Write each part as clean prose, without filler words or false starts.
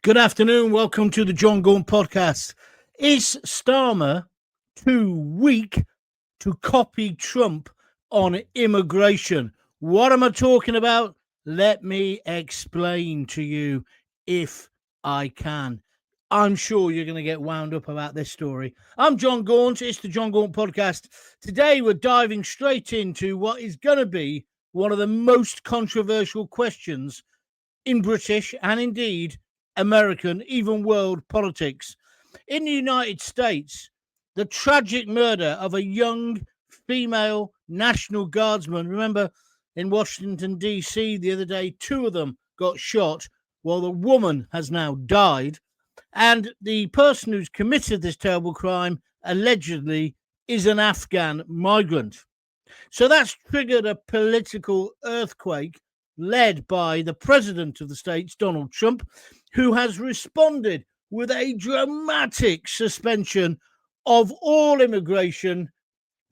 Good afternoon. Welcome to the Gaunt podcast. Is Starmer too weak to copy Trump on immigration? What am I talking about? Let me explain to you if I can. I'm sure you're going to get wound up about this story. I'm John Gaunt. It's the John Gaunt podcast. Today, we're diving straight into what is going to be one of the most controversial questions in British and indeed American, even world politics. In the United States, the tragic murder of a young female National Guardsman. Remember, in Washington, D.C., the other day, two of them got shot while the woman has now died. And the person who's committed this terrible crime allegedly is an Afghan migrant. So that's triggered a political earthquake led by the president of the States, Donald Trump, who has responded with a dramatic suspension of all immigration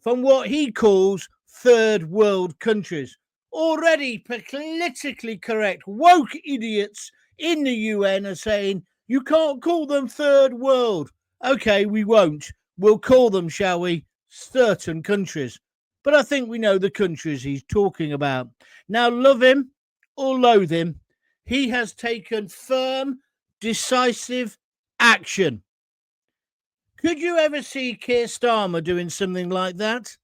from what he calls third world countries. Already politically correct woke idiots in the UN are saying you can't call them third world. Okay, we won't. We'll call them, shall we, certain countries. But I think we know the countries he's talking about. Now, love him or loathe him, he has taken firm, decisive action. Could you ever see Keir Starmer doing something like that?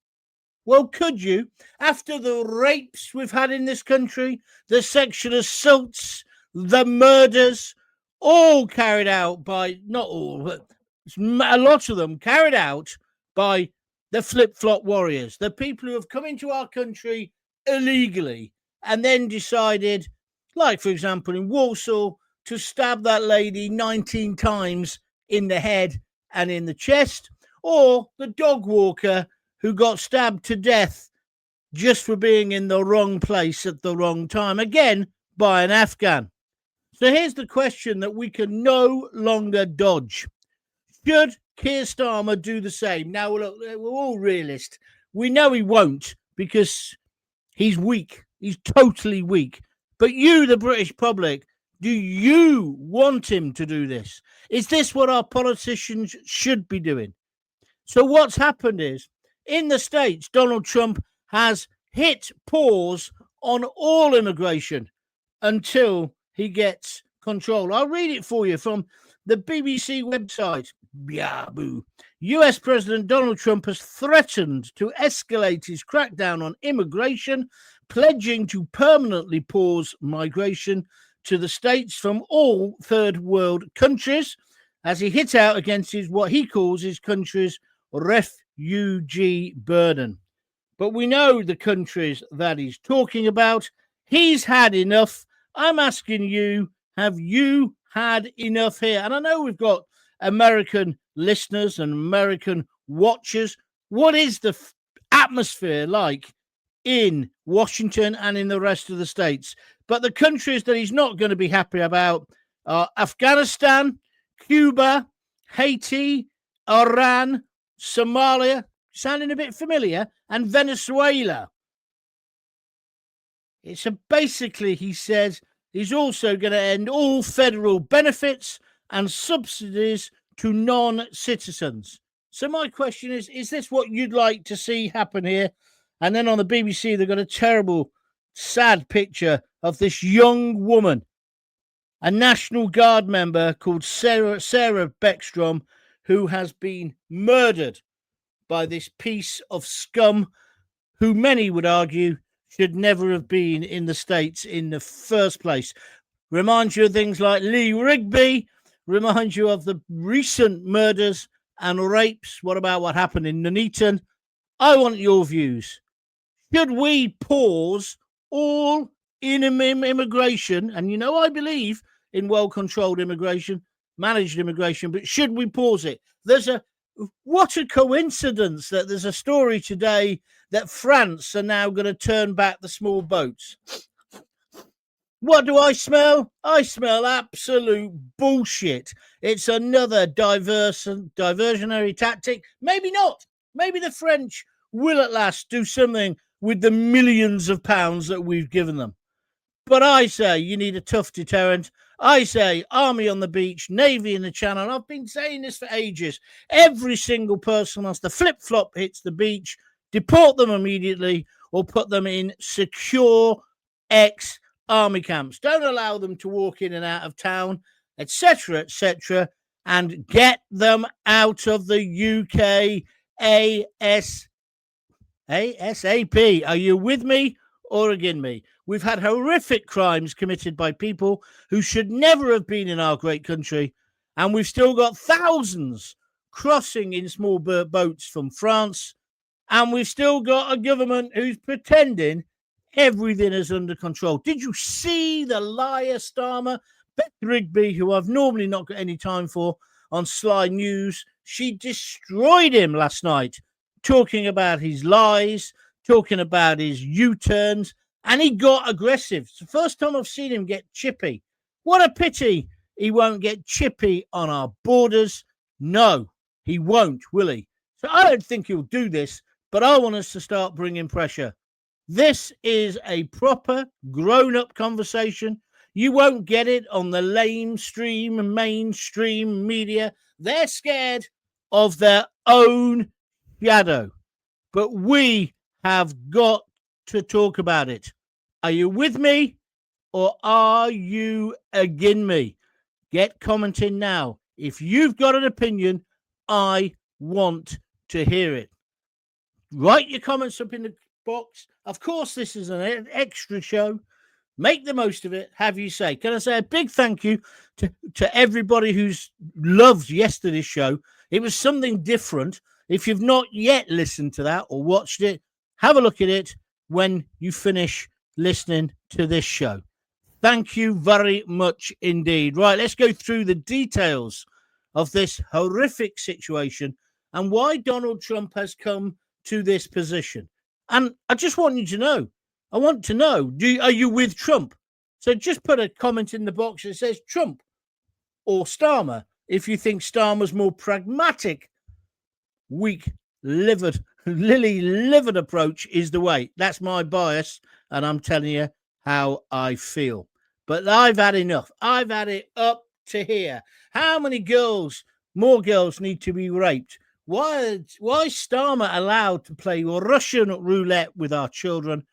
Well, could you? After the rapes we've had in this country, the sexual assaults, the murders, all carried out by, not all, but a lot of them carried out by the flip-flop warriors, the people who have come into our country illegally and then decided, like, for example, in Warsaw, to stab that lady 19 times in the head and in the chest, or the dog walker who got stabbed to death just for being in the wrong place at the wrong time, again, by an Afghan. So here's the question that we can no longer dodge. Should Keir Starmer do the same? Now, look, we're all realists. We know he won't because he's weak. He's totally weak. But you, the British public, do you want him to do this? Is this what our politicians should be doing? So what's happened is, in the States, Donald Trump has hit pause on all immigration until he gets control. I'll read it for you from the BBC website. Yahoo! US President Donald Trump has threatened to escalate his crackdown on immigration, pledging to permanently pause migration to the States from all third world countries as he hit out against what he calls his country's refugee burden. But we know the countries that he's talking about. He's had enough. I'm asking you, have you had enough here? And I know we've got American listeners and American watchers. What is the atmosphere like in Washington and in the rest of the states? But the countries that he's not going to be happy about are Afghanistan, Cuba, Haiti, Iran, Somalia, sounding a bit familiar, and Venezuela. It's basically, he says, he's also going to end all federal benefits and subsidies to non-citizens. So my question is this what you'd like to see happen here? And then on the BBC, they've got a terrible, sad picture of this young woman, a National Guard member called Sarah Beckstrom, who has been murdered by this piece of scum who many would argue should never have been in the States in the first place. Reminds you of things like Lee Rigby, reminds you of the recent murders and rapes. What about what happened in Nuneaton? I want your views. Should we pause all immigration? And you know, I believe in well-controlled immigration, managed immigration, but should we pause it? What a coincidence that there's a story today that France are now going to turn back the small boats. What do I smell? I smell absolute bullshit. It's another diversionary tactic. Maybe not. Maybe the French will at last do something with the millions of pounds that we've given them. But I say you need a tough deterrent. I say army on the beach, navy in the channel. I've been saying this for ages. Every single person once the flip-flop hits the beach, deport them immediately or put them in secure ex-army camps. Don't allow them to walk in and out of town, etc., and get them out of the UK ASAP. Are you with me or against me? We've had horrific crimes committed by people who should never have been in our great country, and we've still got thousands crossing in small boats from France, and we've still got a government who's pretending everything is under control. Did you see the liar Starmer? Beth Rigby, who I've normally not got any time for on Sly News, she destroyed him last night, talking about his lies, talking about his U-turns, and he got aggressive. It's the first time I've seen him get chippy. What a pity he won't get chippy on our borders. No, he won't, will he? So I don't think he'll do this, but I want us to start bringing pressure. This is a proper grown-up conversation. You won't get it on the mainstream media. They're scared of their own shadow. But we have got to talk about it. Are you with me or are you against me? Get commenting now. If you've got an opinion, I want to hear it. Write your comments up in the box. Of course, this is an extra show. Make the most of it. Have you say. Can I say a big thank you to everybody who's loved yesterday's show? It was something different. If you've not yet listened to that or watched it, have a look at it when you finish listening to this show. Thank you very much indeed. Right, let's go through the details of this horrific situation and why Donald Trump has come to this position. And I just want you to know, I want to know, are you with Trump? So just put a comment in the box that says Trump or Starmer if you think Starmer's more pragmatic, weak-livered, lily-livered approach is the way. That's my bias, and I'm telling you how I feel. But I've had enough. I've had it up to here. How many more girls need to be raped? Why is Starmer allowed to play Russian roulette with our children?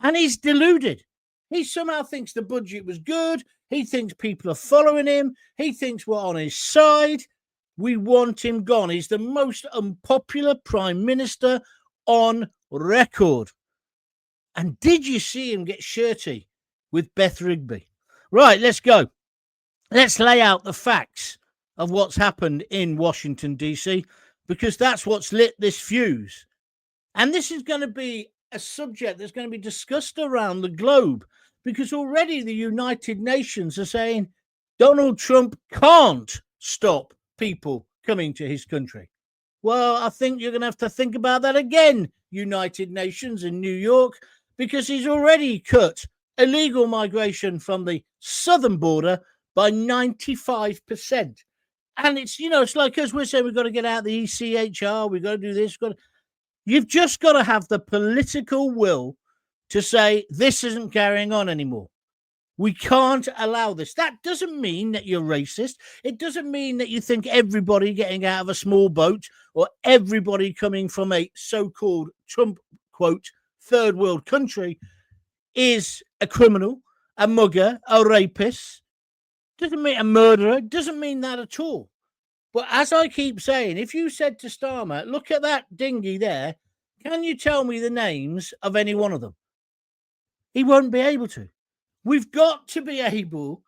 And he's deluded. He somehow thinks the budget was good. He thinks people are following him. He thinks we're on his side. We want him gone. He's the most unpopular prime minister on record. And did you see him get shirty with Beth Rigby? Right, let's go. Let's lay out the facts of what's happened in Washington, D.C., because that's what's lit this fuse. And this is going to be a subject that's going to be discussed around the globe, because already the United Nations are saying Donald Trump can't stop people coming to his country. Well, I think you're going to have to think about that again, United Nations in New York, because he's already cut illegal migration from the southern border by 95%. And it's like us, we're saying we've got to get out the ECHR, we've got to do this. You've just got to have the political will to say this isn't carrying on anymore. We can't allow this. That doesn't mean that you're racist. It doesn't mean that you think everybody getting out of a small boat or everybody coming from a so-called Trump, quote, third world country is a criminal, a mugger, a rapist. Doesn't mean a murderer. Doesn't mean that at all. But as I keep saying, if you said to Starmer, look at that dinghy there, can you tell me the names of any one of them? He won't be able to. We've got to be able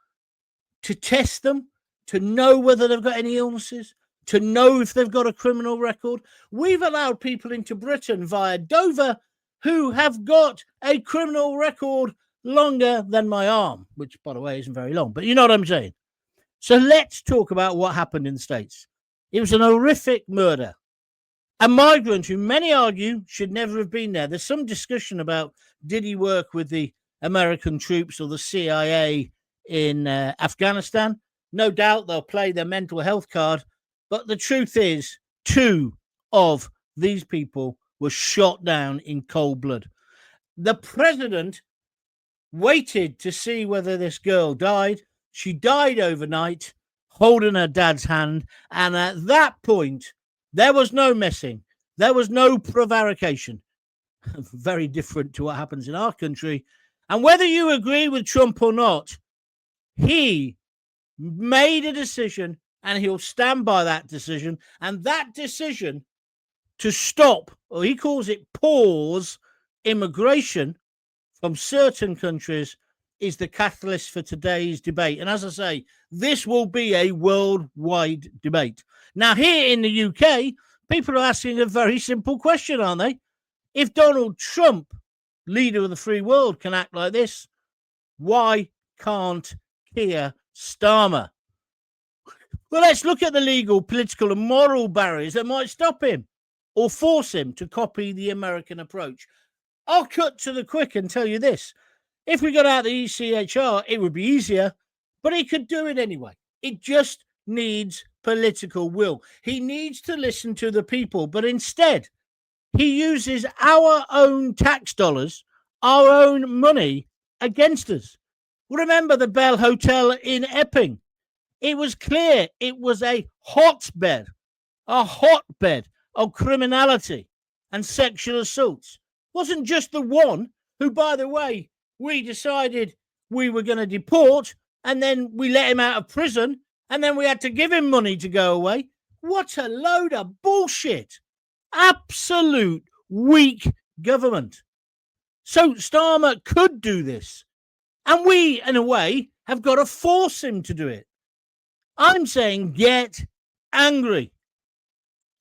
to test them, to know whether they've got any illnesses, to know if they've got a criminal record. We've allowed people into Britain via Dover who have got a criminal record longer than my arm, which, by the way, isn't very long. But you know what I'm saying? So let's talk about what happened in the States. It was an horrific murder. A migrant who many argue should never have been there. There's some discussion about did he work with the American troops or the CIA in Afghanistan. No doubt they'll play their mental health card. But the truth is, 2 of these people were shot down in cold blood. The president waited to see whether this girl died. She died overnight, holding her dad's hand. And at that point, there was no messing. There was no prevarication. Very different to what happens in our country. And whether you agree with Trump or not, he made a decision and he'll stand by that decision. And that decision to stop, or he calls it pause, immigration from certain countries is the catalyst for today's debate. And as I say, this will be a worldwide debate. Now, here in the UK, people are asking a very simple question, aren't they? If Donald Trump, leader of the free world, can act like this, why can't Keir Starmer? Well, let's look at the legal, political, and moral barriers that might stop him or force him to copy the American approach. I'll cut to the quick and tell you this. If we got out the ECHR, it would be easier, but he could do it anyway. It just needs political will. He needs to listen to the people, but instead, he uses our own tax dollars, our own money against us. Remember the Bell Hotel in Epping? It was clear it was a hotbed of criminality and sexual assaults. Wasn't just the one who, by the way, we decided we were going to deport, and then we let him out of prison, and then we had to give him money to go away. What a load of bullshit. Absolute weak government. So Starmer could do this. And we, in a way, have got to force him to do it. I'm saying get angry.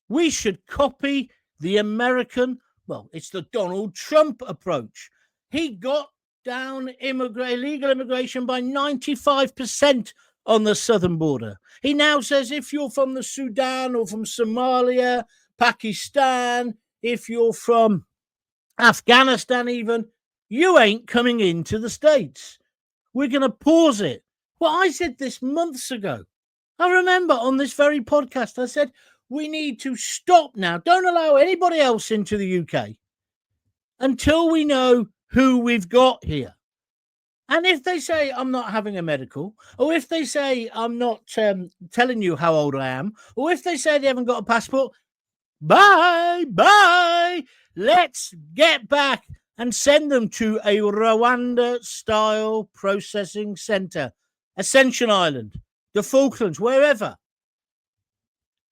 We should copy the American, well, it's the Donald Trump approach. He got down illegal immigration by 95% on the southern border. He now says if you're from the Sudan or from Somalia, Pakistan, if you're from Afghanistan even, you ain't coming into the States. We're going to pause it. Well, I said this months ago. I remember on this very podcast, I said, we need to stop now. Don't allow anybody else into the UK until we know who we've got here. And if they say I'm not having a medical, or if they say I'm not telling you how old I am, or if they say they haven't got a passport, bye. Let's get back and send them to a Rwanda-style processing centre, Ascension Island, the Falklands, wherever.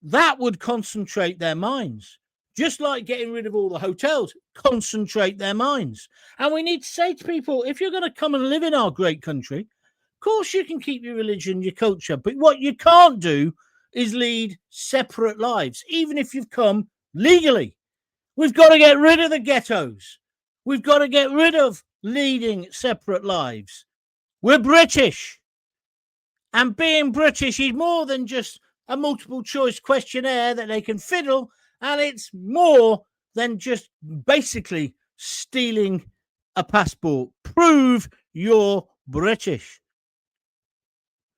That would concentrate their minds. Just like getting rid of all the hotels, concentrate their minds. And we need to say to people, if you're going to come and live in our great country, of course you can keep your religion, your culture, but what you can't do is lead separate lives, even if you've come legally. We've got to get rid of the ghettos. We've got to get rid of leading separate lives. We're British. And being British is more than just a multiple choice questionnaire that they can fiddle, and it's more than just basically stealing a passport. Prove you're British.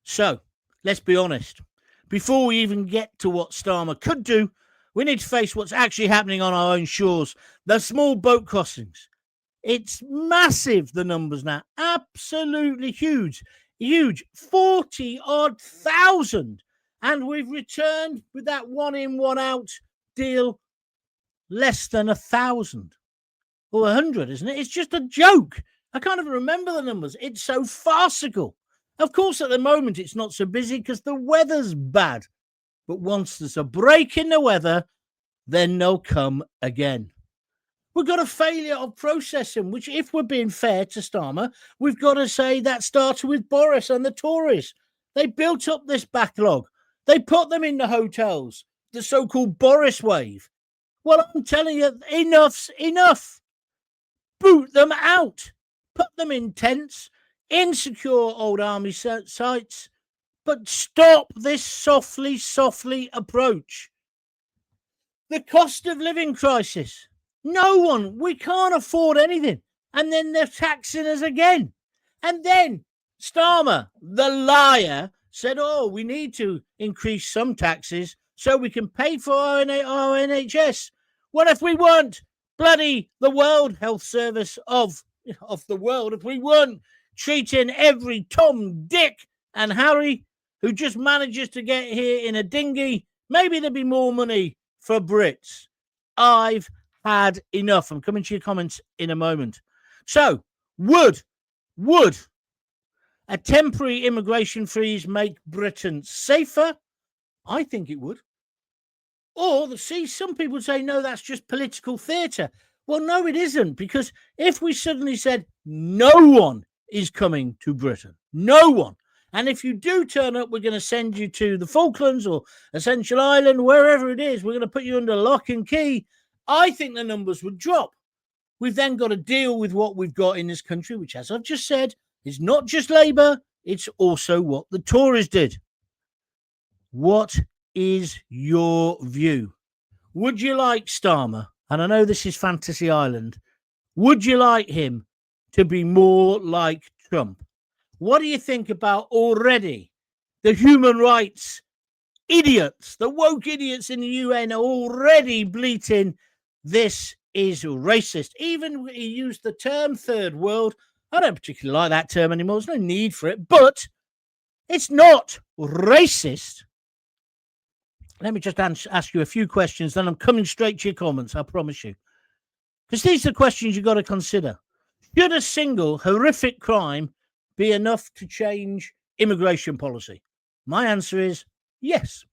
So, let's be honest. Before we even get to what Starmer could do, we need to face what's actually happening on our own shores. The small boat crossings. It's massive, the numbers now. Absolutely huge. 40-odd thousand. And we've returned with that one in, one out deal less than 1,000 or 100, isn't it? It's just a joke. I can't even remember the numbers. It's so farcical. Of course, at the moment, it's not so busy because the weather's bad. But once there's a break in the weather, then they'll come again. We've got a failure of processing, which, if we're being fair to Starmer, we've got to say that started with Boris and the Tories. They built up this backlog. They put them in the hotels, the so-called Boris wave. Well, I'm telling you, enough's enough. Boot them out. Put them in tents, insecure old army sites, but stop this softly approach. The cost of living crisis. We can't afford anything. And then they're taxing us again. And then Starmer, the liar, said, we need to increase some taxes so we can pay for our NHS. What if we weren't bloody the World Health Service of of the world, if we weren't treating every Tom, Dick, and Harry who just manages to get here in a dinghy, maybe there'd be more money for Brits. I've had enough. I'm coming to your comments in a moment. So, would a temporary immigration freeze make Britain safer? I think it would. Or, some people say, no, that's just political theatre. Well, no, it isn't, because if we suddenly said no one is coming to Britain, no one, and if you do turn up, we're going to send you to the Falklands or Essential Island, wherever it is, we're going to put you under lock and key, I think the numbers would drop. We've then got to deal with what we've got in this country, which, as I've just said, is not just Labour, it's also what the Tories did. What is your view? Would you like Starmer, and I know this is Fantasy Island, would you like him to be more like Trump? What do you think about already the human rights idiots, the woke idiots in the UN are already bleating, this is racist. Even he used the term third world. I don't particularly like that term anymore. There's no need for it, but it's not racist. Let me just ask you a few questions, then I'm coming straight to your comments, I promise you. Because these are questions you've got to consider. Should a single horrific crime be enough to change immigration policy? My answer is yes.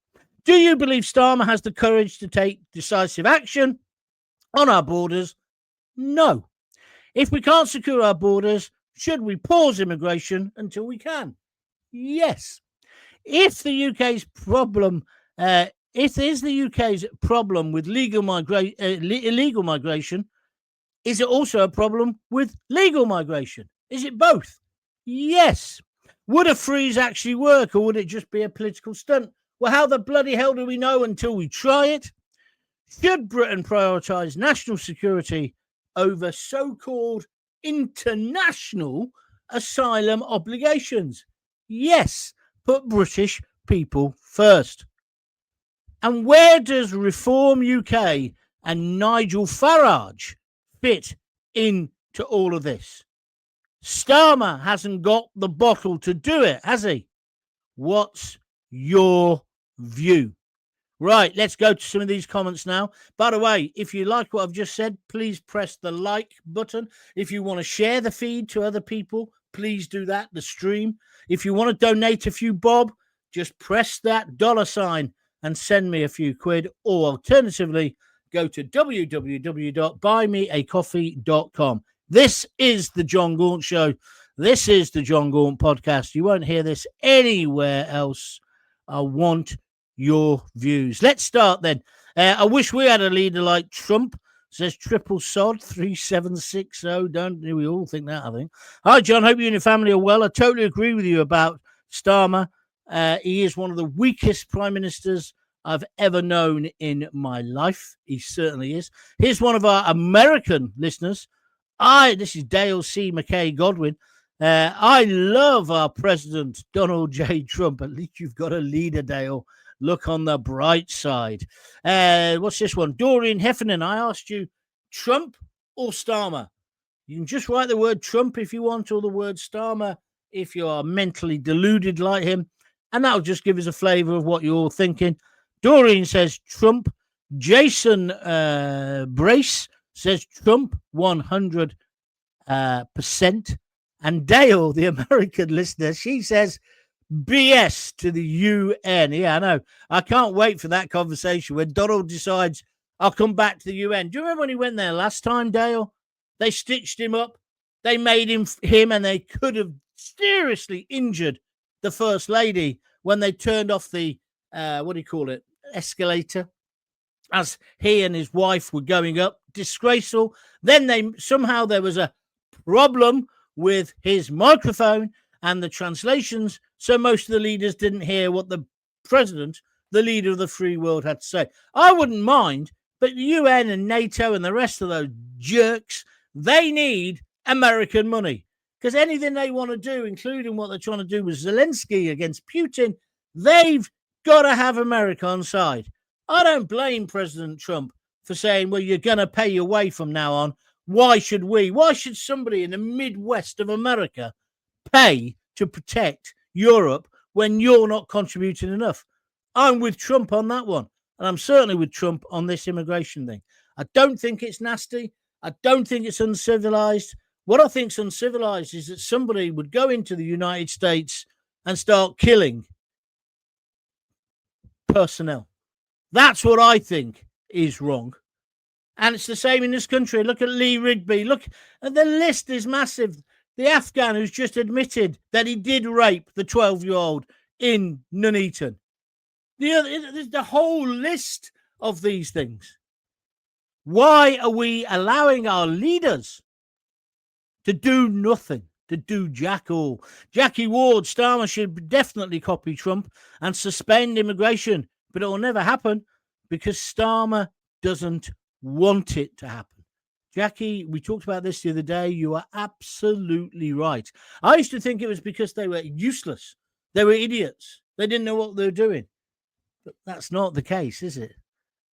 Do you believe Starmer has the courage to take decisive action on our borders? No. If we can't secure our borders, should we pause immigration until we can? Yes. If the UK's problem, with illegal migration, is it also a problem with legal migration? Is it both? Yes. Would a freeze actually work, or would it just be a political stunt? Well, how the bloody hell do we know until we try it? Should Britain prioritise national security over so-called international asylum obligations? Yes. Put British people first. And where does Reform UK and Nigel Farage fit into all of this? Starmer hasn't got the bottle to do it, has he? What's your view? Right, let's go to some of these comments now. By the way, if you like what I've just said, please press the like button. If you want to share the feed to other people, please do that, the stream. If you want to donate a few bob, just press that $sign and send me a few quid. Or alternatively, go to www.buymeacoffee.com. This is the John Gaunt Show. This is the John Gaunt Podcast. You won't hear this anywhere else. I want your views. Let's start then. I wish we had a leader like Trump, says Triple Sod 3760. Don't we all think that, I think. Hi, John. Hope you and your family are well. I totally agree with you about Starmer. He is one of the weakest prime ministers I've ever known in my life. He certainly is. Here's one of our American listeners. This is Dale C. McKay Godwin. I love our president, Donald J. Trump. At least you've got a leader, Dale. Look on the bright side. What's this one? Doreen Heffernan, I asked you, Trump or Starmer? You can just write the word Trump if you want, or the word Starmer if you are mentally deluded like him. And that'll just give us a flavour of what you're all thinking. Doreen says Trump. Jason Brace says Trump 100%. And Dale, the American listener, she says BS to the UN. Yeah, I know. I can't wait for that conversation when Donald decides I'll come back to the UN. Do you remember when he went there last time, Dale? They stitched him up. They made him, and they could have seriously injured the First Lady when they turned off the, escalator, as he and his wife were going up. Disgraceful. Then there was a problem with his microphone and the translations, so most of the leaders didn't hear what the president, the leader of the free world, had to say. I wouldn't mind, but the UN and NATO and the rest of those jerks, they need American money, because anything they want to do, including what they're trying to do with Zelensky against Putin, they've got to have America on side. I don't blame President Trump for saying, well, you're going to pay your way from now on. Why should somebody in the Midwest of America pay to protect Europe when you're not contributing enough? I'm with Trump on that one. And I'm certainly with Trump on this immigration thing. I don't think it's nasty. I don't think it's uncivilized. What I think is uncivilized is that somebody would go into the United States and start killing personnel. That's what I think is wrong. And it's the same in this country. Look at Lee Rigby. Look, the list is massive. The Afghan who's just admitted that he did rape the 12-year-old in Nuneaton. The whole list of these things. Why are we allowing our leaders to do nothing, to do jack all? Jackie Ward, Starmer should definitely copy Trump and suspend immigration, but it will never happen because Starmer doesn't want it to happen. Jackie, we talked about this the other day. You are absolutely right. I used to think it was because they were useless. They were idiots. They didn't know what they were doing. But that's not the case, is it?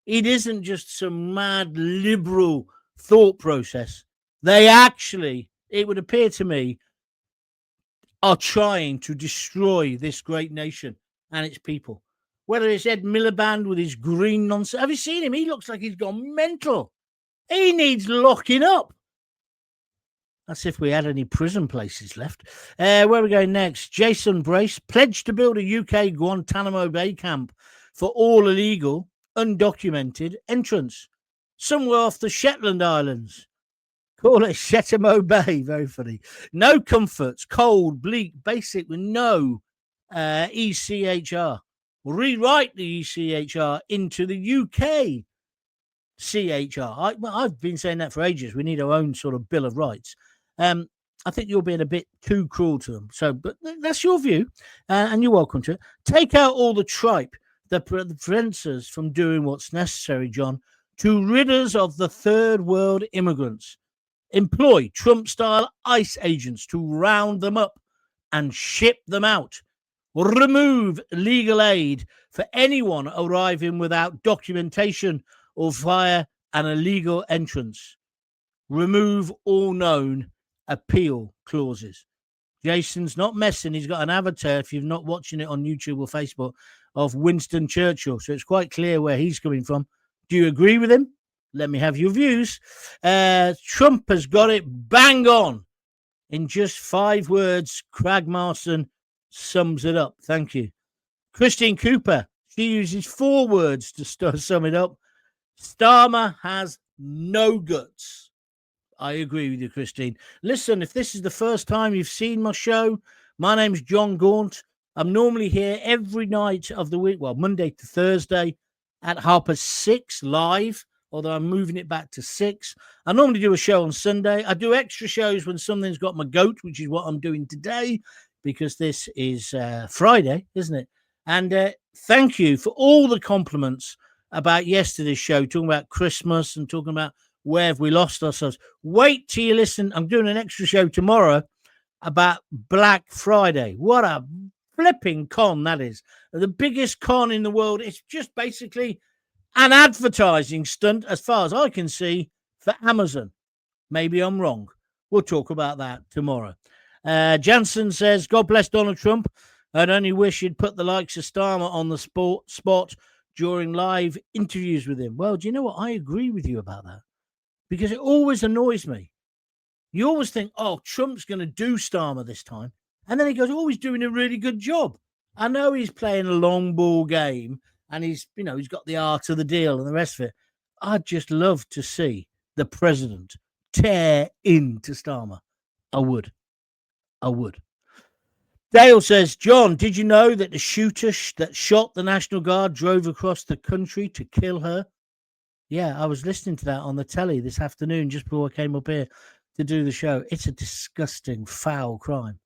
It isn't just some mad liberal thought process. They actually, it would appear to me, are trying to destroy this great nation and its people. Whether it's Ed Miliband with his green nonsense. Have you seen him? He looks like he's gone mental. He needs locking up. That's if we had any prison places left. Where are we going next? Jason Brace pledged to build a UK Guantanamo Bay camp for all illegal, undocumented entrants. Somewhere off the Shetland Islands. Call it Shetamo Bay. Very funny. No comforts, cold, bleak, basic with no ECHR. Rewrite the ECHR into the UK CHR. I've been saying that for ages. We need our own sort of Bill of Rights. I think you're being a bit too cruel to them. So, but that's your view, and you're welcome to it. Take out all the tripe that prevents us from doing what's necessary, John, to rid us of the third world immigrants. Employ Trump-style ICE agents to round them up and ship them out. Remove legal aid for anyone arriving without documentation or via an illegal entrance. Remove all known appeal clauses. Jason's not messing. He's got an avatar, if you're not watching it on YouTube or Facebook, of Winston Churchill. So it's quite clear where he's coming from. Do you agree with him? Let me have your views. Trump has got it bang on. In just 5 words, Craig Marston sums it up. Thank you. Christine Cooper, she uses 4 words to sum it up. Starmer has no guts. I agree with you, Christine. Listen, if this is the first time you've seen my show, my name's John Gaunt. I'm normally here every night of the week, well, Monday to Thursday at 6:30 live, although I'm moving it back to 6. I normally do a show on Sunday. I do extra shows when something's got my goat, which is what I'm doing today, because this is Friday, isn't it? And thank you for all the compliments about yesterday's show, talking about Christmas and talking about where have we lost ourselves. Wait till you listen. I'm doing an extra show tomorrow about Black Friday. What a flipping con that is. The biggest con in the world. It's just basically an advertising stunt, as far as I can see, for Amazon. Maybe I'm wrong. We'll talk about that tomorrow. Jansen says, God bless Donald Trump. I'd only wish he'd put the likes of Starmer on the spot during live interviews with him. Well, do you know what? I agree with you about that, because it always annoys me. You always think, oh, Trump's going to do Starmer this time. And then he goes, oh, he's doing a really good job. I know he's playing a long ball game and he's got the art of the deal and the rest of it. I'd just love to see the president tear into Starmer. I would. Dale says, John, did you know that the shooter that shot the National Guard drove across the country to kill her? Yeah, I was listening to that on the telly this afternoon just before I came up here to do the show. It's a disgusting, foul crime.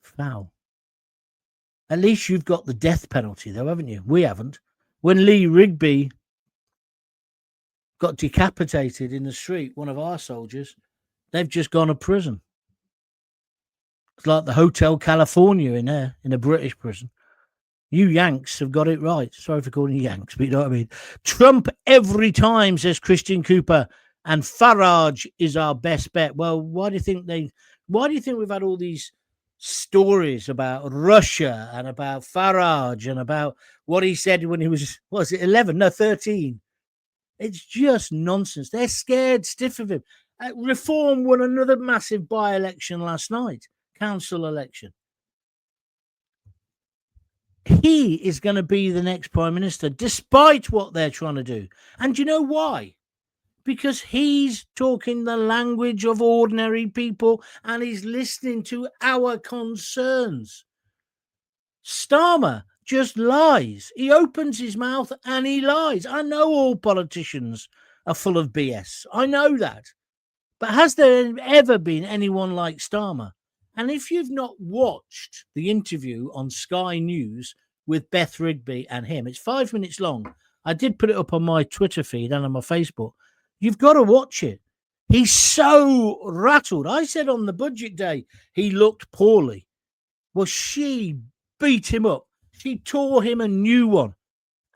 Foul. At least you've got the death penalty, though, haven't you? We haven't. When Lee Rigby got decapitated in the street, one of our soldiers, they've just gone to prison. It's like the Hotel California in there, in a British prison. You Yanks have got it right. Sorry for calling you Yanks, but you know what I mean. Trump every time, says Christian Cooper. and Farage is our best bet. Well, why do you think we've had all these stories about Russia and about Farage and about what he said when he was 11? No, 13. It's just nonsense. They're scared stiff of him. Reform won another massive by-election last night, council election. He is going to be the next prime minister, despite what they're trying to do. And you know why? Because he's talking the language of ordinary people and he's listening to our concerns. Starmer just lies. He opens his mouth and he lies. I know all politicians are full of BS. I know that. But has there ever been anyone like Starmer? And if you've not watched the interview on Sky News with Beth Rigby and him, it's 5 minutes long. I did put it up on my Twitter feed and on my Facebook. You've got to watch it. He's so rattled. I said on the budget day he looked poorly. Well, she beat him up. She tore him a new one,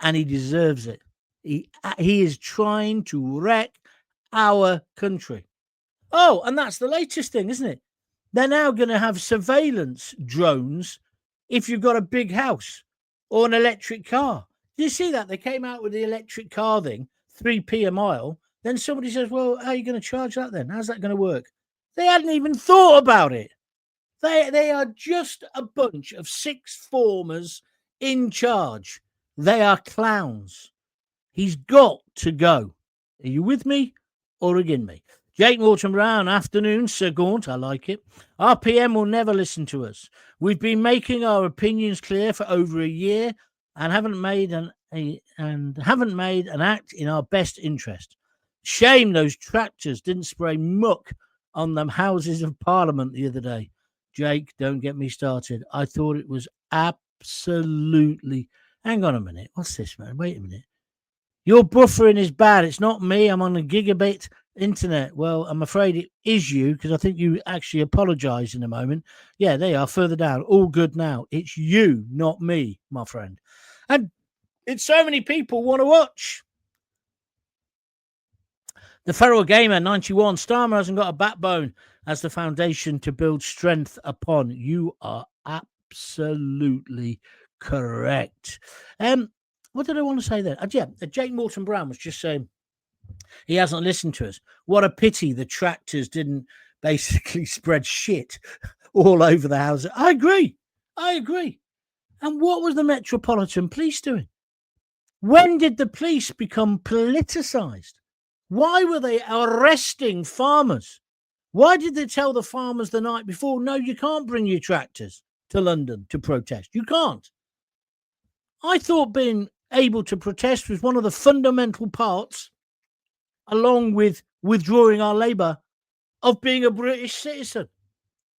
and he deserves it. He is trying to wreck our country. Oh, and that's the latest thing, isn't it? They're now going to have surveillance drones if you've got a big house or an electric car. Do you see that? They came out with the electric car thing, 3p a mile. Then somebody says, well, how are you going to charge that then? How's that going to work? They hadn't even thought about it. They are just a bunch of sixth formers in charge. They are clowns. He's got to go. Are you with me or against me? Jake Morton Brown, afternoon, Sir Gaunt, I like it. Our PM will never listen to us. We've been making our opinions clear for over a year and haven't made an act in our best interest. Shame those tractors didn't spray muck on them Houses of Parliament the other day. Jake, don't get me started. I thought it was absolutely... Hang on a minute. What's this, man? Wait a minute. Your buffering is bad. It's not me. I'm on a gigabit internet. Well, I'm afraid it is you because I think you actually apologise in a moment. Yeah, they are further down. All good now. It's you, not me, my friend. And it's so many people want to watch. The Feral Gamer 91. Starmer hasn't got a backbone as the foundation to build strength upon. You are absolutely correct. What did I want to say there? Jake Morton Brown was just saying he hasn't listened to us. What a pity the tractors didn't basically spread shit all over the house. I agree. And what was the Metropolitan Police doing? When did the police become politicised? Why were they arresting farmers? Why did they tell the farmers the night before, no, you can't bring your tractors to London to protest? You can't. I thought being able to protest was one of the fundamental parts, along with withdrawing our labour, of being a British citizen.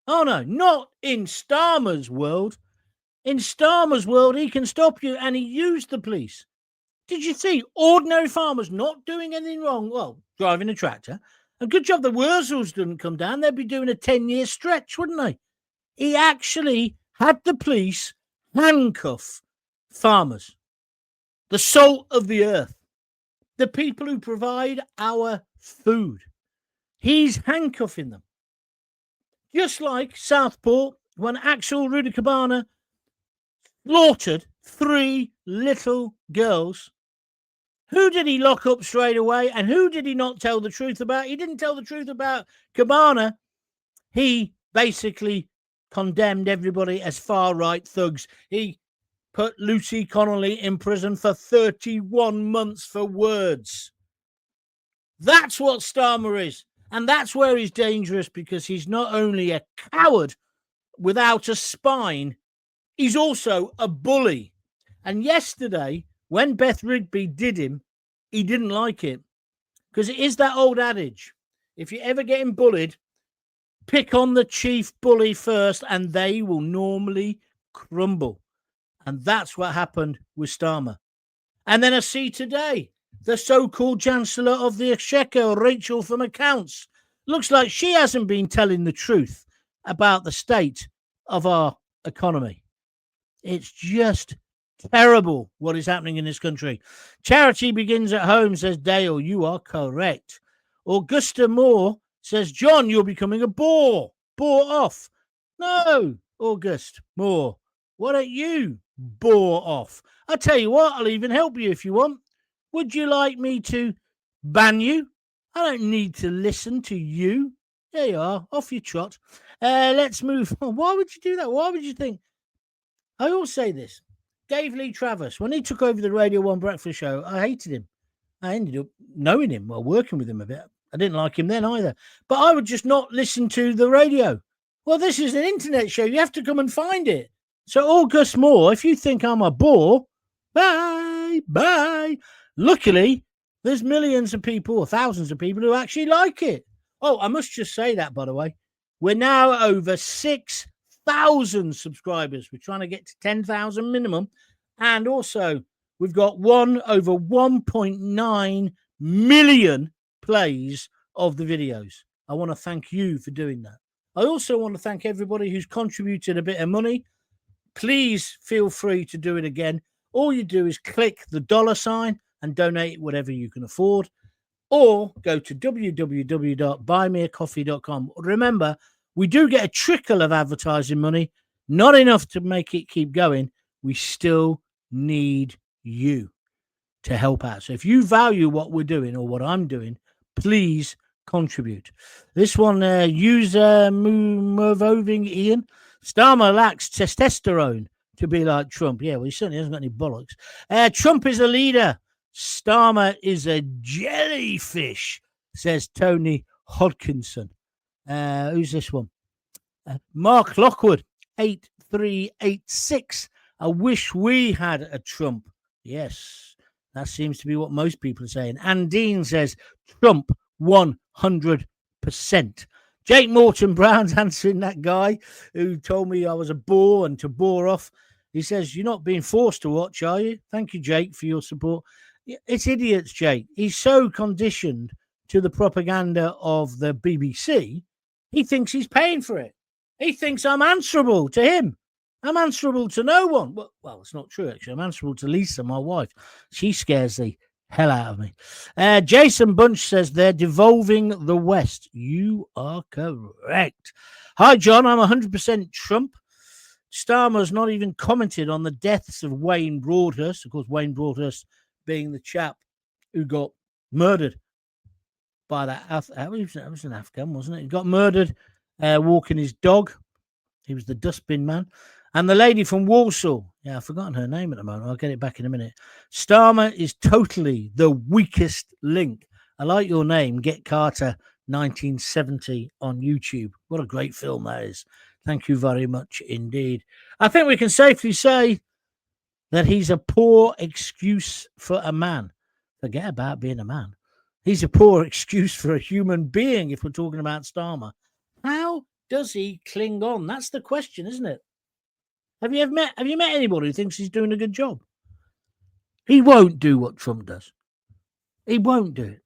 Oh, no, not in Starmer's world. In Starmer's world, he can stop you, and he used the police. Did you see ordinary farmers not doing anything wrong? Well, driving a tractor. A good job the Wurzels didn't come down. They'd be doing a 10-year stretch, wouldn't they? He actually had the police handcuff farmers, the salt of the earth, the people who provide our food. He's handcuffing them. Just like Southport, when Axel Rudicabana slaughtered 3 little girls. Who did he lock up straight away? And who did he not tell the truth about? He didn't tell the truth about Cabana. He basically condemned everybody as far-right thugs. He put Lucy Connolly in prison for 31 months for words. That's what Starmer is. And that's where he's dangerous, because he's not only a coward without a spine, he's also a bully. And yesterday, when Beth Rigby did him, he didn't like it. Because it is that old adage. If you're ever getting bullied, pick on the chief bully first and they will normally crumble. And that's what happened with Starmer. And then I see today, the so-called Chancellor of the Exchequer, Rachel from Accounts, looks like she hasn't been telling the truth about the state of our economy. It's just terrible what is happening in this country. Charity begins at home, says Dale. You are correct. Augusta Moore says, John, you're becoming a bore. Bore off. No, August Moore. Why don't you bore off? I tell you what, I'll even help you if you want. Would you like me to ban you? I don't need to listen to you. There you are, off your trot. Let's move on. Why would you do that? Why would you think? I always say this. Dave Lee Travis, when he took over the Radio 1 breakfast show, I hated him. I ended up knowing him, well, working with him a bit. I didn't like him then either. But I would just not listen to the radio. Well, this is an internet show. You have to come and find it. So, August Moore, if you think I'm a bore, bye. Luckily, there's millions of people or thousands of people who actually like it. Oh, I must just say that, by the way. We're now over 6,000 subscribers. We're trying to get to 10,000 minimum. And also, we've got over 1.9 million plays of the videos. I want to thank you for doing that. I also want to thank everybody who's contributed a bit of money. Please feel free to do it again. All you do is click the $ and donate whatever you can afford, or go to www.buymeacoffee.com. Remember, we do get a trickle of advertising money, not enough to make it keep going. We still need you to help out. So if you value what we're doing or what I'm doing, please contribute. This one, user moving Ian. Starmer lacks testosterone to be like Trump. Yeah, well, he certainly hasn't got any bollocks. Trump is a leader. Starmer is a jellyfish, says Tony Hodkinson. Who's this one? Mark Lockwood, 8386. I wish we had a Trump. Yes, that seems to be what most people are saying. And Dean says Trump 100%. Jake Morton Brown's answering that guy who told me I was a bore and to bore off. He says, you're not being forced to watch, are you? Thank you, Jake, for your support. It's idiots, Jake. He's so conditioned to the propaganda of the BBC, he thinks he's paying for it. He thinks I'm answerable to him. I'm answerable to no one. Well, it's not true, actually. I'm answerable to Lisa, my wife. She scares the hell out of me. Jason Bunch says they're devolving the West. You are correct. Hi, John. I'm 100% Trump. Starmer's not even commented on the deaths of Wayne Broadhurst. Of course, Wayne Broadhurst being the chap who got murdered by that was an Afghan, wasn't it? He got murdered walking his dog. He was the dustbin man. And the lady from Walsall, I've forgotten her name at the moment. I'll get it back in a minute. Starmer is totally the weakest link. I like your name, Get Carter 1970 on YouTube. What a great film that is. Thank you very much indeed. I think we can safely say that he's a poor excuse for a man. Forget about being a man. He's a poor excuse for a human being if we're talking about Starmer. How does he cling on? That's the question, isn't it? Have you met anybody who thinks he's doing a good job? He won't do what Trump does. He won't do it.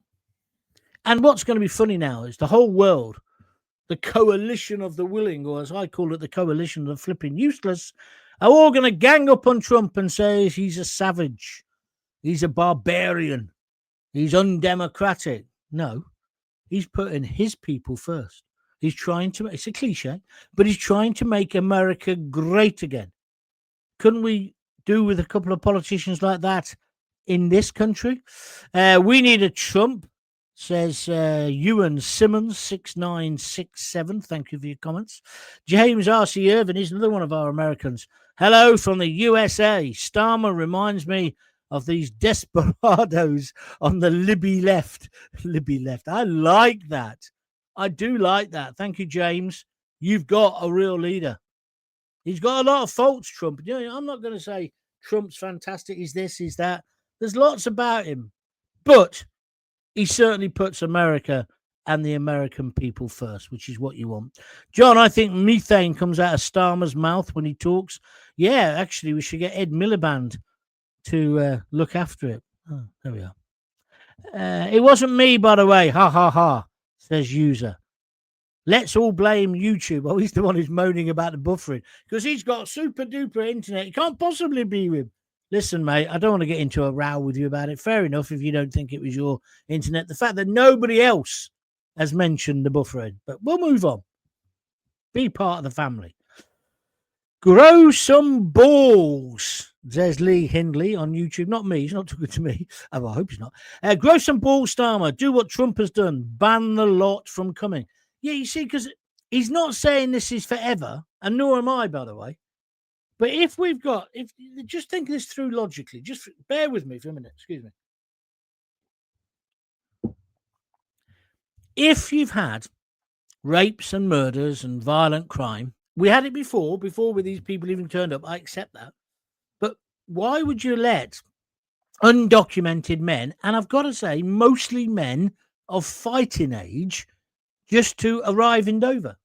And what's going to be funny now is the whole world, the coalition of the willing, or as I call it, the coalition of the flipping useless, are all going to gang up on Trump and say he's a savage. He's a barbarian. He's undemocratic. No, he's putting his people first. He's trying to, it's a cliche, but he's trying to make America great again. Couldn't we do with a couple of politicians like that in this country? We need a Trump, says Ewan Simmons, 6967. Thank you for your comments. James R.C. Irvin is another one of our Americans. Hello from the USA. Starmer reminds me of these desperados on the Libby left. Libby left. I like that. I do like that. Thank you, James. You've got a real leader. He's got a lot of faults, Trump. You know, I'm not going to say Trump's fantastic. He's this, he's that. There's lots about him. But he certainly puts America and the American people first, which is what you want. John, I think methane comes out of Starmer's mouth when he talks. Yeah, actually, we should get Ed Miliband to look after it. Oh, there we are. It wasn't me, by the way. Ha, ha, ha, says user. Let's all blame YouTube. Oh, he's the one who's moaning about the buffering because he's got super duper internet. It can't possibly be him. Listen, mate, I don't want to get into a row with you about it. Fair enough if you don't think it was your internet. The fact that nobody else has mentioned the buffering, but we'll move on. Be part of the family. Grow some balls, says Lee Hindley on YouTube. Not me. He's not too good to me. Oh, I hope he's not. Grow some balls, Starmer. Do what Trump has done. Ban the lot from coming. Yeah, you see, because he's not saying this is forever, and nor am I, by the way. But if just think this through logically, just bear with me for a minute. Excuse me. If you've had rapes and murders and violent crime, we had it before with these people even turned up. I accept that. But why would you let undocumented men, and I've got to say, mostly men of fighting age, just to arrive in Dover?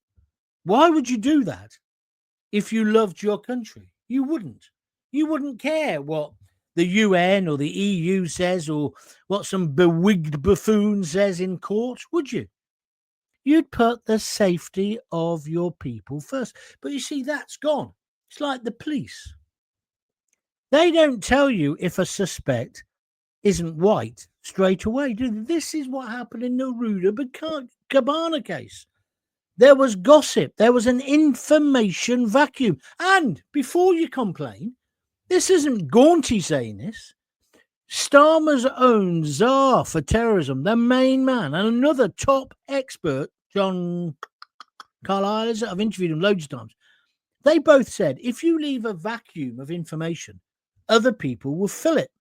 Why would you do that if you loved your country? You wouldn't. You wouldn't care what the UN or the EU says or what some bewigged buffoon says in court, would you? You'd put the safety of your people first. But you see, that's gone. It's like the police. They don't tell you if a suspect isn't white straight away. This is what happened in the Ruda Cabana case. There was gossip. There was an information vacuum. And before you complain, this isn't Gaunty saying this. Starmer's own czar for terrorism, the main man, and another top expert, John Carlisle, I've interviewed him loads of times. They both said, if you leave a vacuum of information, other people will fill it.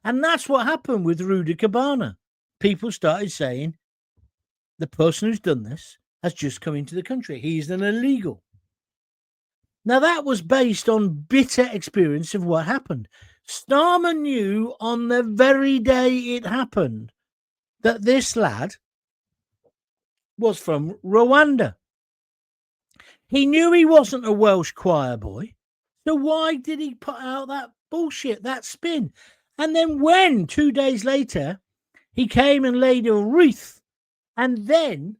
And that's what happened with Ruda Cabana. People started saying, the person who's done this has just come into the country. He's an illegal. Now, that was based on bitter experience of what happened. Starmer knew on the very day it happened that this lad was from Rwanda. He knew he wasn't a Welsh choir boy. So why did he put out that bullshit, that spin? And then when 2 days later he came and laid a wreath and then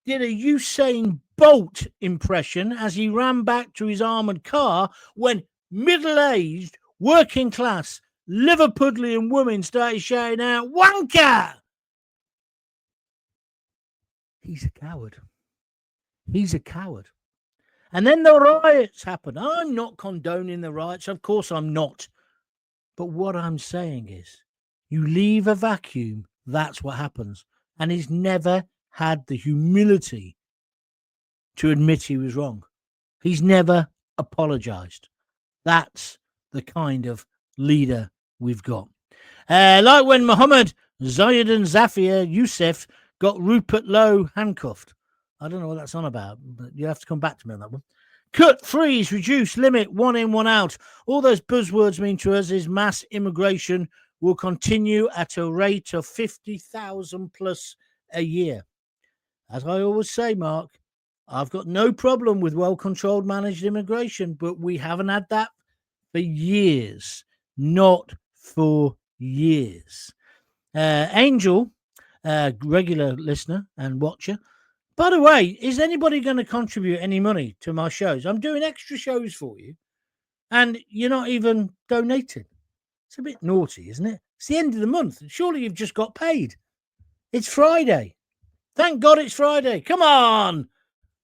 did a Usain Bolt impression as he ran back to his armoured car when middle-aged, working class, Liverpudlian women started shouting out, "Wanker!" He's a coward. He's a coward. And then the riots happened. I'm not condoning the riots. Of course I'm not. But what I'm saying is, you leave a vacuum, that's what happens. And he's never had the humility to admit he was wrong. He's never apologized. That's the kind of leader we've got. Like when Mohammed Zayed Zafir Youssef got Rupert Lowe handcuffed. I don't know what that's on about, but you have to come back to me on that one. Cut, freeze, reduce, limit, one in, one out. All those buzzwords mean to us is mass immigration will continue at a rate of 50,000 plus a year. As I always say, Mark, I've got no problem with well-controlled, managed immigration, but we haven't had that for years. Not for years. Angel, regular listener and watcher. By the way, is anybody going to contribute any money to my shows? I'm doing extra shows for you, and you're not even donating. It's a bit naughty, isn't it? It's the end of the month. Surely you've just got paid. It's Friday. Thank God it's Friday. Come on.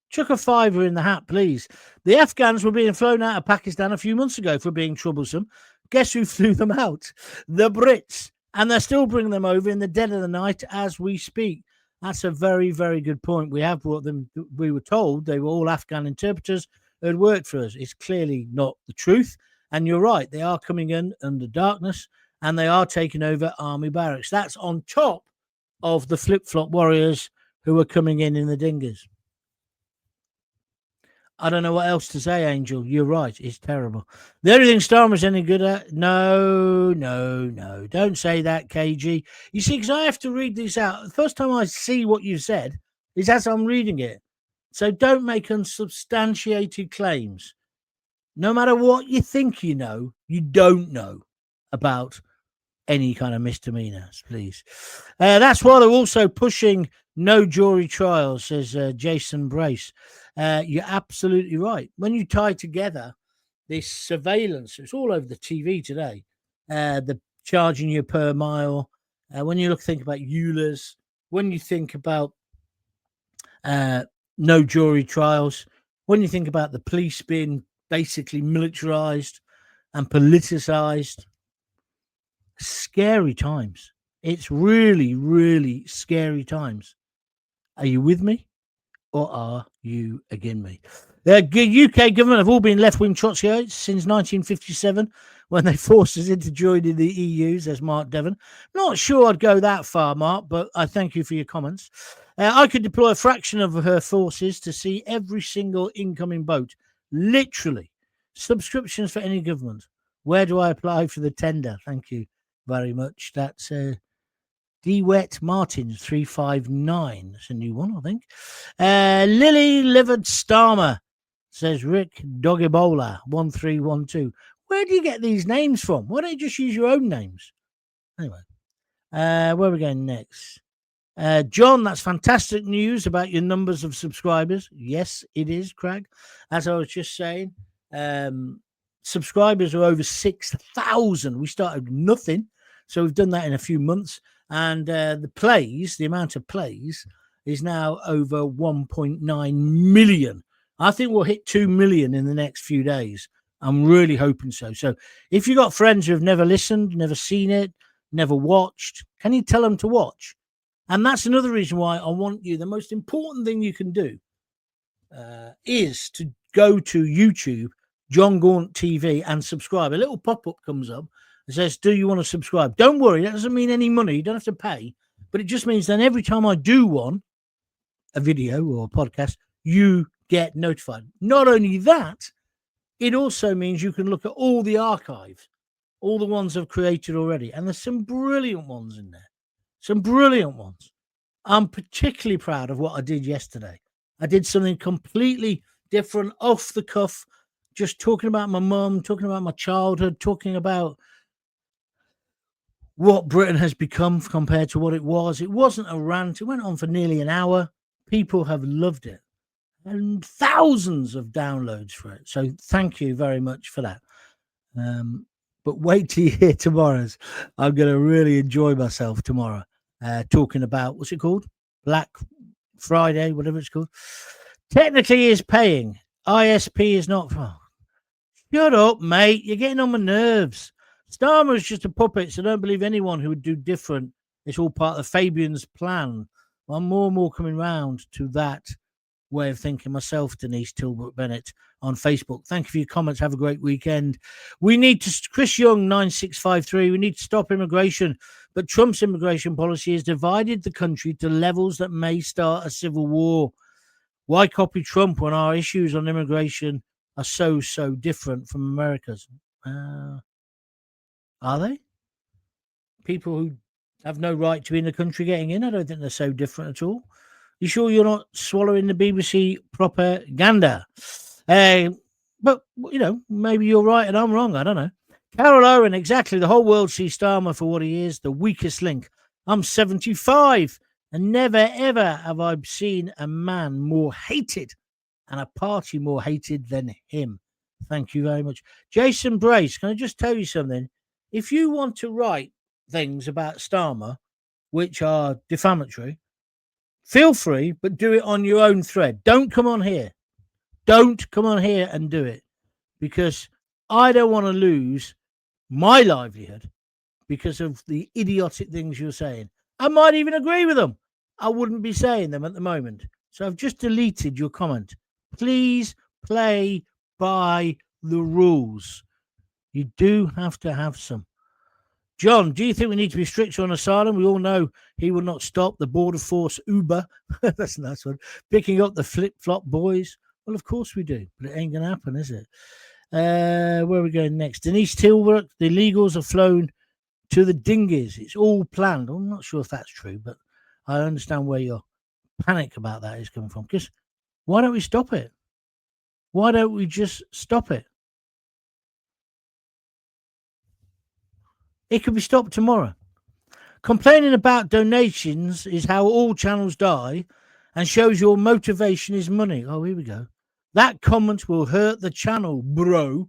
Chuck a fiver in the hat, please. The Afghans were being flown out of Pakistan a few months ago for being troublesome. Guess who flew them out? The Brits. And they're still bringing them over in the dead of the night as we speak. That's a very, very good point. We have brought them. We were told they were all Afghan interpreters who had worked for us. It's clearly not the truth. And you're right. They are coming in under darkness and they are taking over army barracks. That's on top of the flip-flop warriors who are coming in the dingers. I don't know what else to say, Angel. You're right. It's terrible. The only thing Starmer's any good at? No. Don't say that, KG. You see, because I have to read this out. The first time I see what you said is as I'm reading it. So don't make unsubstantiated claims. No matter what you think you know, you don't know about any kind of misdemeanors, please. That's why they're also pushing no jury trial, says Jason Brace. You're absolutely right. When you tie together this surveillance. It's all over the TV today. The charging you per mile. When you think about EULAs, when you think about no jury trials, when you think about the police being basically militarized and politicized, scary times. It's really, really scary times. Are you with me? Or are you against me? The UK government have all been left-wing Trotskyites since 1957 when they forced us into joining the EU, says Mark Devon. Not sure I'd go that far, Mark, but I thank you for your comments. I could deploy a fraction of her forces to see every single incoming boat. Literally. Subscriptions for any government. Where do I apply for the tender? Thank you very much. That's DeWet Martins 359. That's a new one, I think. Lily Livered Starmer says Rick Doggibola 1312. Where do you get these names from? Why don't you just use your own names? Anyway, where are we going next? John, that's fantastic news about your numbers of subscribers. Yes, it is, Craig. As I was just saying, subscribers are over 6,000. We started with nothing, so we've done that in a few months. And the amount of plays is now over 1.9 million. I think we'll hit 2 million in the next few days. I'm really hoping so. So if you've got friends who have never listened, never seen it, never watched, can you tell them to watch? And that's another reason why I want you, the most important thing you can do is to go to YouTube, John Gaunt TV, and subscribe. A little pop-up comes up. It says, do you want to subscribe? Don't worry, that doesn't mean any money. You don't have to pay. But it just means then every time I do a video or a podcast, you get notified. Not only that, it also means you can look at all the archives, all the ones I've created already. And there's some brilliant ones in there. Some brilliant ones. I'm particularly proud of what I did yesterday. I did something completely different, off the cuff, just talking about my mum, talking about my childhood, talking about what Britain has become compared to what it was. It wasn't a rant. It went on for nearly an hour. People have loved it. And thousands of downloads for it. So thank you very much for that. But wait till you hear tomorrow's. I'm going to really enjoy myself tomorrow. Talking about, what's it called? Black Friday, whatever it's called. Technically is paying. ISP is not. Oh, shut up, mate. You're getting on my nerves. Starmer is just a puppet, so don't believe anyone who would do different. It's all part of Fabian's plan. I'm more and more coming round to that way of thinking myself, Denise Tilbrook Bennett on Facebook. Thank you for your comments. Have a great weekend. We need to, Chris Young 9653, we need to stop immigration, but Trump's immigration policy has divided the country to levels that may start a civil war. Why copy Trump when our issues on immigration are so different from America's? Are they? People who have no right to be in the country getting in? I don't think they're so different at all. You sure you're not swallowing the BBC propaganda? But, maybe you're right and I'm wrong. I don't know. Carol Owen, exactly. The whole world sees Starmer for what he is, the weakest link. I'm 75 and never, ever have I seen a man more hated and a party more hated than him. Thank you very much. Jason Brace, can I just tell you something? If you want to write things about Starmer, which are defamatory, feel free, but do it on your own thread. Don't come on here. Don't come on here and do it, because I don't want to lose my livelihood because of the idiotic things you're saying. I might even agree with them. I wouldn't be saying them at the moment. So I've just deleted your comment. Please play by the rules. You do have to have some. John, do you think we need to be stricter on Asylum? We all know he will not stop the border force Uber. That's a nice one. Picking up the flip-flop boys. Well, of course we do, but it ain't going to happen, is it? Where are we going next? Denise Tilbrook, the illegals have flown to the dinghies. It's all planned. I'm not sure if that's true, but I understand where your panic about that is coming from. Because why don't we stop it? Why don't we just stop it? It could be stopped tomorrow. Complaining about donations is how all channels die and shows your motivation is money. Oh, here we go. That comment will hurt the channel, bro.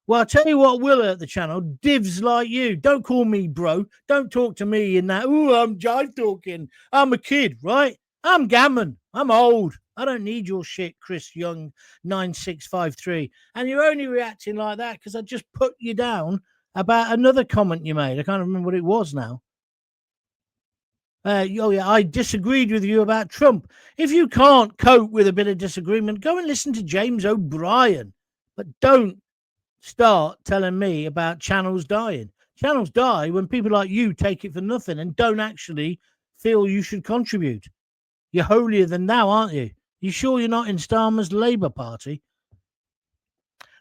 Well, I'll tell you what will hurt the channel. Divs like you. Don't call me bro. Don't talk to me in that, I'm jive talking. I'm a kid, right? I'm gammon. I'm old. I don't need your shit, Chris Young 9653. And you're only reacting like that because I just put you down about another comment you made. I can't remember what it was now. I disagreed with you about Trump. If you can't cope with a bit of disagreement, go and listen to James O'Brien. But don't start telling me about channels dying. Channels die when people like you take it for nothing and don't actually feel you should contribute. You're holier than thou, aren't you? You sure you're not in Starmer's Labour Party?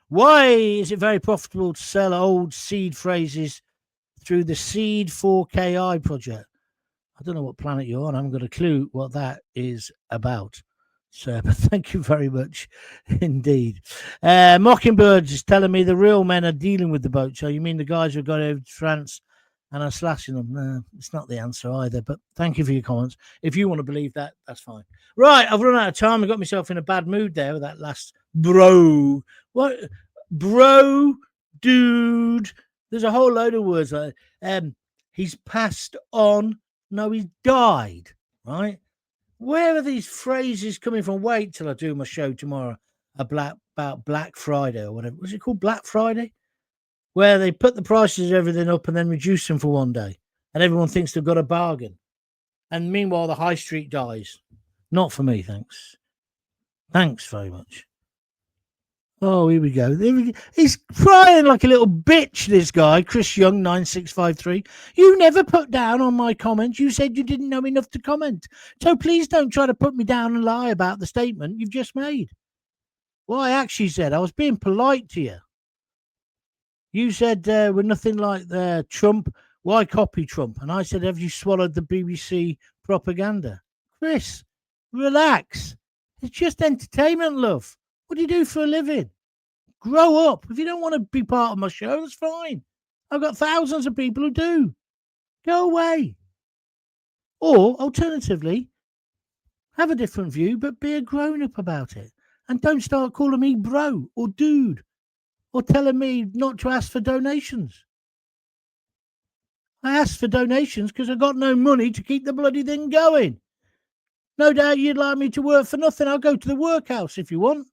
Why is it very profitable to sell old seed phrases through the Seed 4KI project? I don't know what planet you're on. I haven't got a clue what that is about. So, but thank you very much indeed. Mockingbirds is telling me the real men are dealing with the boat. So you mean the guys who got over to France and are slashing them? No, it's not the answer either. But thank you for your comments. If you want to believe that, that's fine. Right, I've run out of time. I got myself in a bad mood there with that last bro. What? Bro, dude. There's a whole load of words like he's passed on. No, he died, right? Where are these phrases coming from? Wait till I do my show tomorrow about Black Friday or whatever. Was it called Black Friday? Where they put the prices of everything up and then reduce them for one day. And everyone thinks they've got a bargain. And meanwhile, the high street dies. Not for me, thanks. Thanks very much. Oh, here we go. He's crying like a little bitch, this guy, Chris Young 9653. You never put down on my comments. You said you didn't know enough to comment. So please don't try to put me down and lie about the statement you've just made. Well, I actually said I was being polite to you. You said we're nothing like Trump. Why copy Trump? And I said, have you swallowed the BBC propaganda? Chris, relax. It's just entertainment, love. What do you do for a living? Grow up. If you don't want to be part of my show, that's fine. I've got thousands of people who do. Go away. Or, alternatively, have a different view, but be a grown-up about it. And don't start calling me bro or dude or telling me not to ask for donations. I asked for donations because I got no money to keep the bloody thing going. No doubt you'd like me to work for nothing. I'll go to the workhouse if you want.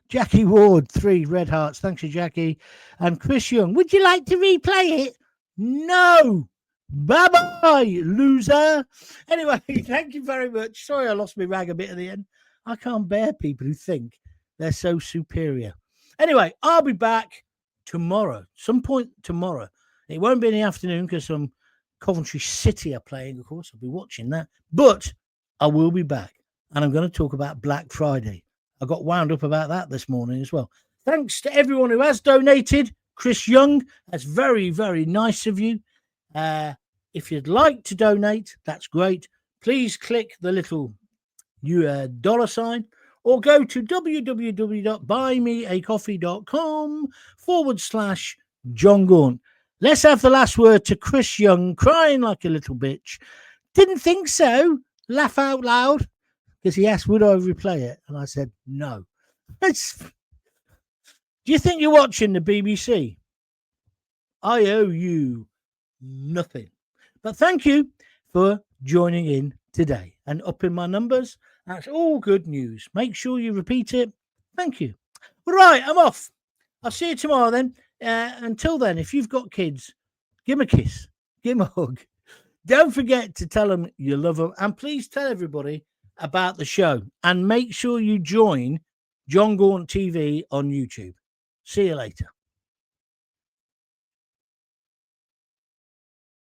Jackie Ward, 3 red hearts. Thanks you, Jackie. And Chris Young, would you like to replay it? No. Bye-bye, loser. Anyway, thank you very much. Sorry I lost my rag a bit at the end. I can't bear people who think they're so superior. Anyway, I'll be back tomorrow, some point tomorrow. It won't be in the afternoon because some Coventry City are playing, of course. I'll be watching that. But I will be back. And I'm going to talk about Black Friday. I got wound up about that this morning as well. Thanks to everyone who has donated. Chris Young, that's very, very nice of you. If you'd like to donate, that's great. Please click the little dollar sign or go to www.buymeacoffee.com/John Gaunt. Let's have the last word to Chris Young, crying like a little bitch. Didn't think so. Laugh out loud. Because he asked, would I replay it? And I said, no. Do you think you're watching the BBC? I owe you nothing. But thank you for joining in today and upping my numbers. That's all good news. Make sure you repeat it. Thank you. Right, I'm off. I'll see you tomorrow then. Until then, if you've got kids, give them a kiss. Give them a hug. Don't forget to tell them you love them. And please tell everybody about the show. And make sure you join John Gaunt TV on YouTube. See you later.